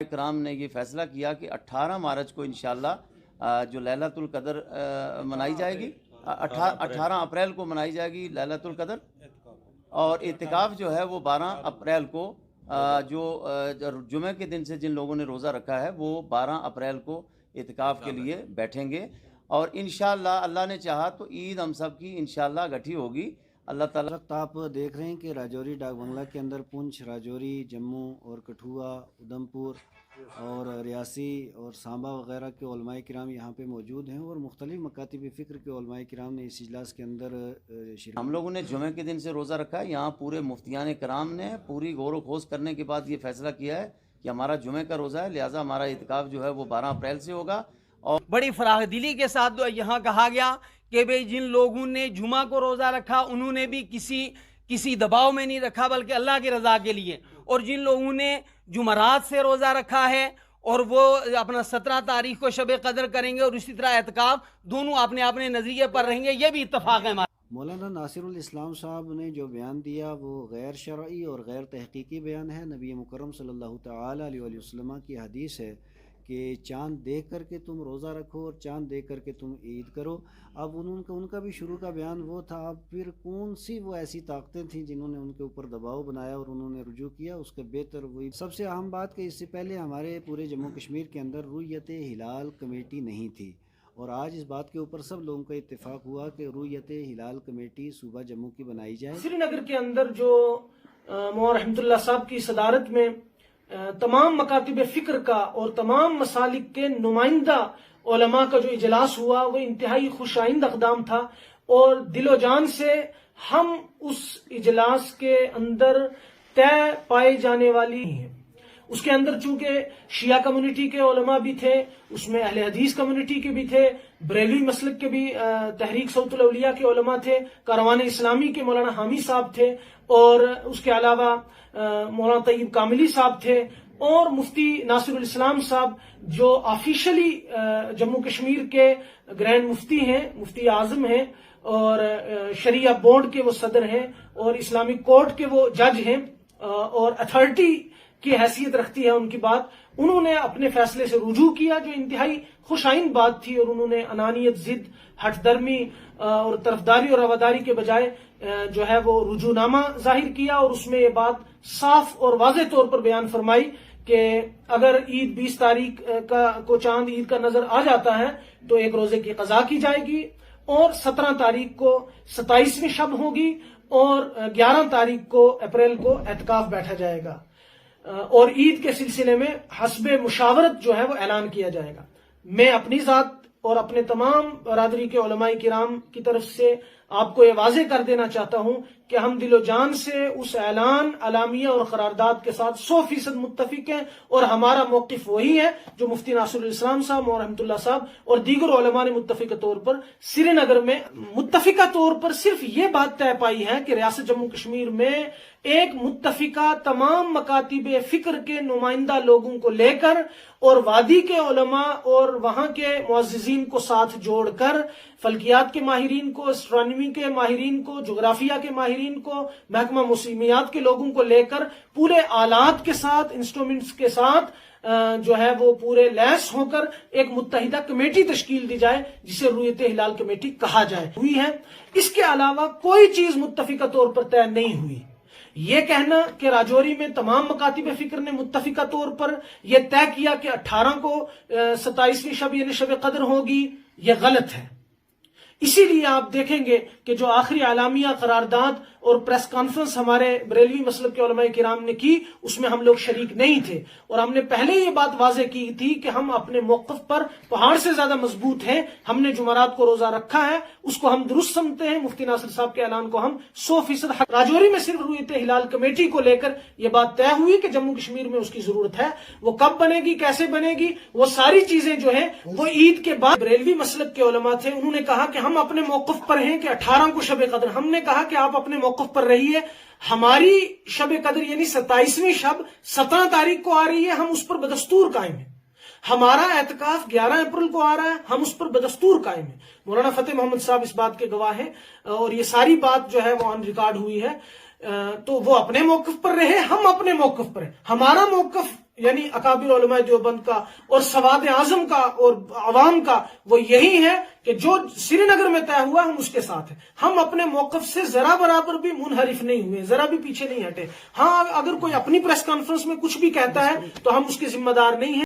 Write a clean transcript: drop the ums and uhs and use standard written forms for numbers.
کرام نے یہ فیصلہ کیا کہ 18 مارچ کو انشاءاللہ جو لیلۃ القدر منائی جائے گی، 18 اپریل کو منائی جائے گی لیلۃ القدر، اور اعتکاف جو ہے وہ 12 اپریل کو جو جمعہ کے دن سے جن لوگوں نے روزہ رکھا ہے وہ 12 اپریل کو اعتکاف کے لیے بیٹھیں گے، اور انشاءاللہ اللہ نے چاہا تو عید ہم سب کی انشاءاللہ گٹھی ہوگی اللہ تعالیٰ۔ وقت آپ دیکھ رہے ہیں کہ راجوری ڈاک بنگلہ کے اندر پونچھ، راجوری، جموں اور کٹھوعہ، ادھمپور اور ریاسی اور سانبا وغیرہ کے علماء کرام یہاں پہ موجود ہیں، اور مختلف مکاتب فکر کے علماء کرام نے اس اجلاس کے اندر شرکت۔ ہم لوگوں نے جمعہ کے دن سے روزہ رکھا ہے، یہاں پورے مفتیان کرام نے پوری غور و خوض کرنے کے بعد یہ فیصلہ کیا ہے کہ ہمارا جمعہ کا روزہ ہے، لہٰذا ہمارا اعتکاف جو ہے وہ 12 اپریل سے ہوگا۔ اور بڑی فراخ دلی کے ساتھ یہاں کہا گیا کہ بھئی جن لوگوں نے جمعہ کو روزہ رکھا انہوں نے بھی کسی دباؤ میں نہیں رکھا بلکہ اللہ کی رضا کے لیے، اور جن لوگوں نے جمعرات سے روزہ رکھا ہے اور وہ اپنا 17 تاریخ کو شب قدر کریں گے، اور اسی طرح اعتکاف، دونوں اپنے نظریے پر رہیں گے، یہ بھی اتفاق ہے ہمارا۔ مولانا ناصر الاسلام صاحب نے جو بیان دیا وہ غیر شرعی اور غیر تحقیقی بیان ہے۔ نبی مکرم صلی اللہ تعالی علیہ وسلم کی حدیث ہے کہ چاند دیکھ کر کے تم روزہ رکھو اور چاند دیکھ کر کے تم عید کرو۔ اب ان کا بھی شروع کا بیان وہ تھا، اب پھر کون سی وہ ایسی طاقتیں تھیں جنہوں نے ان کے اوپر دباؤ بنایا اور انہوں نے رجوع کیا، اس کا بہتر وہی۔ سب سے اہم بات کہ اس سے پہلے ہمارے پورے جموں کشمیر کے اندر رؤیت ہلال کمیٹی نہیں تھی، اور آج اس بات کے اوپر سب لوگوں کا اتفاق ہوا کہ رؤیت ہلال کمیٹی صوبہ جموں کی بنائی جائے۔ سری نگر کے اندر جو مولانا رحمت اللہ صاحب کی صدارت میں تمام مکاتب فکر کا اور تمام مسالک کے نمائندہ علماء کا جو اجلاس ہوا وہ انتہائی خوش آئند اقدام تھا، اور دل و جان سے ہم اس اجلاس کے اندر طے پائے جانے والی ہیں۔ اس کے اندر چونکہ شیعہ کمیونٹی کے علماء بھی تھے، اس میں اہل حدیث کمیونٹی کے بھی تھے، بریلوی مسلک کے بھی تحریک صوت الاولیاء کے علماء تھے، کاروان اسلامی کے مولانا حامی صاحب تھے، اور اس کے علاوہ مولانا طیب کاملی صاحب تھے، اور مفتی ناصر الاسلام صاحب جو آفیشلی جموں کشمیر کے گرینڈ مفتی ہیں، مفتی اعظم ہیں، اور شریعہ بورڈ کے وہ صدر ہیں، اور اسلامک کورٹ کے وہ جج ہیں، اور اتھارٹی کی حیثیت رکھتی ہے ان کی بات۔ انہوں نے اپنے فیصلے سے رجوع کیا جو انتہائی خوش آئند بات تھی، اور انہوں نے انانیت، ضد، ہٹ درمی اور طرفداری اور رواداری کے بجائے جو ہے وہ رجوع نامہ ظاہر کیا، اور اس میں یہ بات صاف اور واضح طور پر بیان فرمائی کہ اگر عید 20 تاریخ کو چاند عید کا نظر آ جاتا ہے تو ایک روزے کی قضا کی جائے گی، اور 17 تاریخ کو 27ویں شب ہوگی، اور 11 تاریخ کو اپریل کو اعتکاف بیٹھا جائے گا، اور عید کے سلسلے میں حسب مشاورت جو ہے وہ اعلان کیا جائے گا۔ میں اپنی ذات اور اپنے تمام برادری کے علماء کرام کی طرف سے آپ کو یہ واضح کر دینا چاہتا ہوں کہ ہم دل و جان سے اس اعلان، اعلامیہ اور قرارداد کے ساتھ 100% متفق ہیں، اور ہمارا موقف وہی ہے جو مفتی ناصر الاسلام صاحب، مولانا رحمت اللہ صاحب اور دیگر علماء نے متفقہ طور پر سری نگر میں متفقہ طور پر صرف یہ بات طے پائی ہے کہ ریاست جموں کشمیر میں ایک متفقہ تمام مکاتب فکر کے نمائندہ لوگوں کو لے کر، اور وادی کے علماء اور وہاں کے معززین کو ساتھ جوڑ کر، فلکیات کے ماہرین کو، اسٹرانومی کے ماہرین کو، جغرافیہ کے ماہرین کو، محکمہ موسمیات کے لوگوں کو لے کر پورے آلات کے ساتھ، انسٹرومنٹس کے ساتھ جو ہے وہ پورے لیس ہو کر ایک متحدہ کمیٹی تشکیل دی جائے جسے رؤیت ہلال کمیٹی کہا جائے ہوئی ہے۔ اس کے علاوہ کوئی چیز متفقہ طور پر طے نہیں ہوئی۔ یہ کہنا کہ راجوری میں تمام مکاتب فکر نے متفقہ طور پر یہ طے کیا کہ 18 کو 27ویں شب یعنی شب قدر ہوگی، یہ غلط ہے۔ اسی لیے آپ دیکھیں گے کہ جو آخری اعلامیہ، قرارداد اور پریس کانفرنس ہمارے بریلوی مسلک کے علماء کرام نے کی، اس میں ہم لوگ شریک نہیں تھے، اور ہم نے پہلے یہ بات واضح کی تھی کہ ہم اپنے موقف پر پہاڑ سے زیادہ مضبوط ہیں۔ ہم نے جمعرات کو روزہ رکھا ہے، اس کو ہم درست سمجھتے ہیں، مفتی ناصر صاحب کے اعلان کو ہم 100% حق۔ راجوری میں صرف رؤیت ہلال کمیٹی کو لے کر یہ بات طے ہوئی کہ جموں کشمیر میں اس کی ضرورت ہے، وہ کب بنے گی، کیسے بنے گی، وہ ساری چیزیں جو ہیں وہ عید کے بعد۔ بریلوی مسلک کے علماء تھے، انہوں نے کہا کہ ہم اپنے موقف پر ہیں کہ 18 کو شب قدر۔ ہم نے کہا کہ آپ اپنے موقف پر رہیے، ہماری شب قدر یعنی 27ویں شب 17 تاریخ کو آ رہی ہے، ہم اس پر بدستور قائم ہیں۔ ہمارا اعتکاف 11 اپریل کو آ رہا ہے، ہم اس پر بدستور قائم ہیں۔ مولانا فتح محمد صاحب اس بات کے گواہ ہیں، اور یہ ساری بات جو ہے وہ آن ریکارڈ ہوئی ہے۔ تو وہ اپنے موقف پر رہے، ہم اپنے موقف پر ہیں۔ ہمارا موقف یعنی اکابر علماء دیوبند کا اور سواد اعظم کا اور عوام کا وہ یہی ہے کہ جو سری نگر میں طے ہوا ہم اس کے ساتھ ہیں. ہم اپنے موقف سے ذرا برابر بھی منحرف نہیں ہوئے, ذرا بھی پیچھے نہیں ہٹے. ہاں اگر کوئی اپنی پریس کانفرنس میں کچھ بھی کہتا ہے تو ہم اس کے ذمہ دار نہیں ہیں.